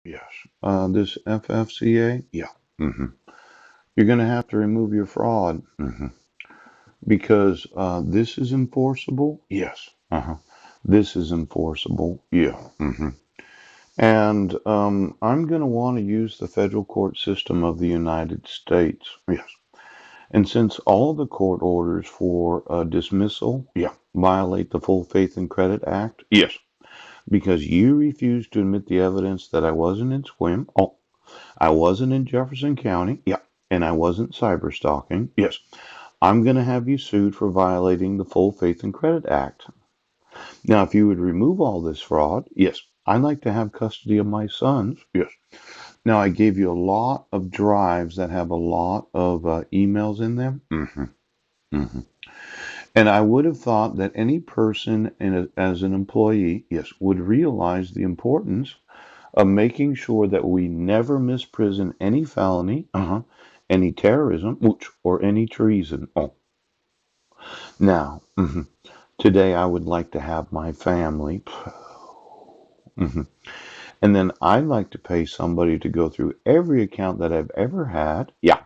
Yes. This FFCA? Yeah. hmm You're going to have to remove your fraud because this is enforceable. Yes. This is enforceable. Yeah. And I'm going to want to use the federal court system of the United States. Yes. And since all the court orders for dismissal, yeah, violate the Full Faith and Credit Act, yes, because you refused to admit the evidence that I wasn't in Swim, oh, I wasn't in Jefferson County, yeah, and I wasn't cyber stalking, yes, I'm going to have you sued for violating the Full Faith and Credit Act. Now, if you would remove all this fraud, yes, I'd like to have custody of my sons, yes. Now, I gave you a lot of drives that have a lot of emails in them. hmm And I would have thought that any person as an employee, yes, would realize the importance of making sure that we never misprison any felony, any terrorism, or any treason. Oh, now, today I would like to have my family, mhm, and then I'd like to pay somebody to go through every account that I've ever had. Yeah.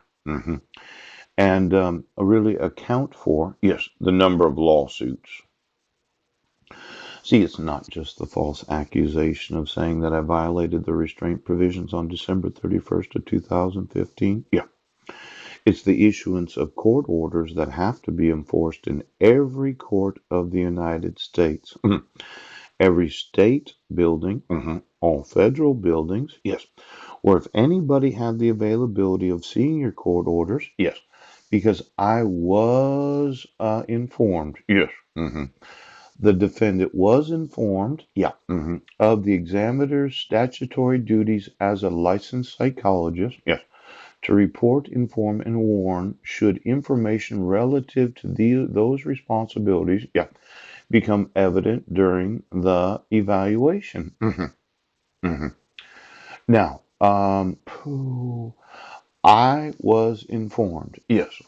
And really account for, yes, the number of lawsuits. See, it's not just the false accusation of saying that I violated the restraint provisions on December 31st of 2015. Yeah. It's the issuance of court orders that have to be enforced in every court of the United States. Every state building, all federal buildings, yes. Or if anybody had the availability of seeing your court orders, yes. Because I was informed, yes. The defendant was informed, yeah, of the examiner's statutory duties as a licensed psychologist, yes, to report, inform, and warn should information relative to those responsibilities, yeah, become evident during the evaluation. hmm Now, I was informed, yes,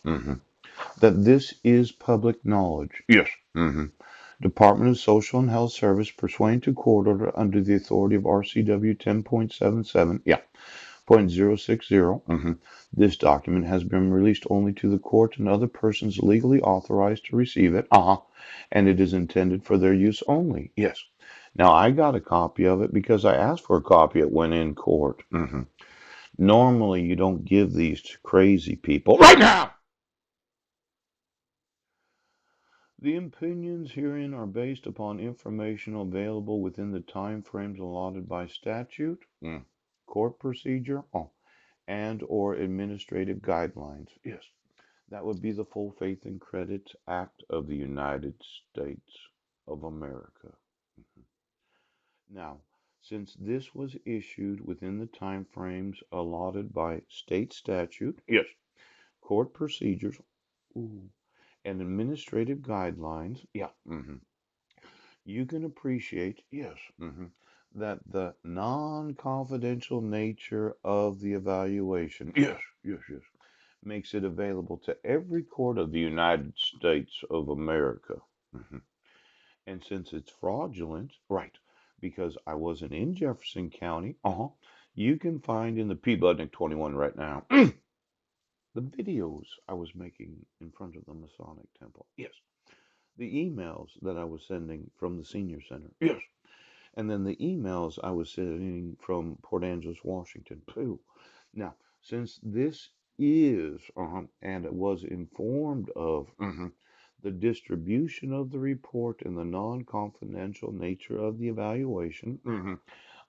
that this is public knowledge, yes. Department of Social and Health Service pursuant to court order under the authority of RCW 10.77, yeah, point 060. This document has been released only to the court and other persons legally authorized to receive it, and it is intended for their use only. Yes. Now I got a copy of it because I asked for a copy. It went in court. Normally, you don't give these to crazy people. Right now! The opinions herein are based upon information available within the time frames allotted by statute, court procedure, and or administrative guidelines. Yes, that would be the Full Faith and Credit Act of the United States of America. Now, since this was issued within the time frames allotted by state statute, yes, court procedures, ooh, and administrative guidelines, yeah, you can appreciate, yes, that the non-confidential nature of the evaluation, yes, makes it available to every court of the United States of America. Mhm. And since it's fraudulent, right, because I wasn't in Jefferson County, you can find in the Peabody 21 right now the videos I was making in front of the Masonic Temple. Yes. The emails that I was sending from the Senior Center. Yes. And then the emails I was sending from Port Angeles, Washington, too. Now, since this is, and it was informed of, the distribution of the report and the non confidential nature of the evaluation,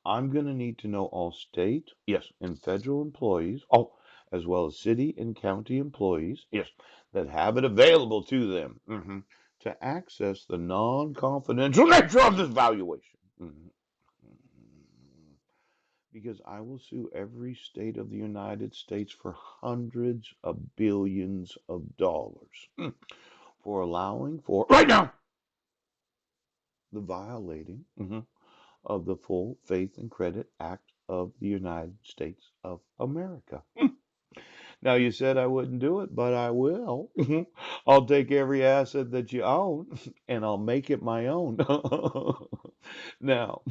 I'm going to need to know all state, yes, and federal employees, as well as city and county employees, yes, that have it available to them to access the non confidential nature of this valuation. Because I will sue every state of the United States for hundreds of billions of dollars for allowing for, right now, the violating of the Full Faith and Credit Act of the United States of America. Now, you said I wouldn't do it, but I will. I'll take every asset that you own and I'll make it my own. Now,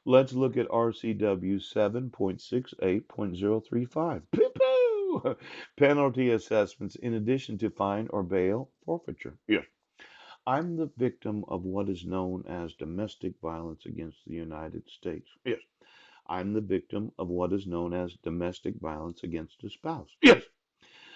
let's look at RCW 7.68.035. Pew-pew! Penalty assessments in addition to fine or bail forfeiture. Yes. I'm the victim of what is known as domestic violence against the United States. Yes. I'm the victim of what is known as domestic violence against a spouse. Yes.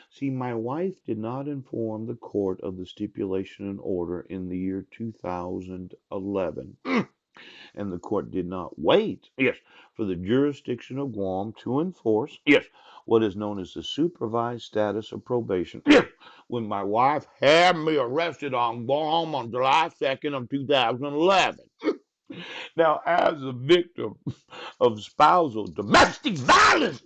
See, my wife did not inform the court of the stipulation and order in the year 2011, and the court did not wait, yes, for the jurisdiction of Guam to enforce, yes, what is known as the supervised status of probation. Yes, when my wife had me arrested on Guam on July 2nd of 2011. Now, as a victim of spousal domestic violence,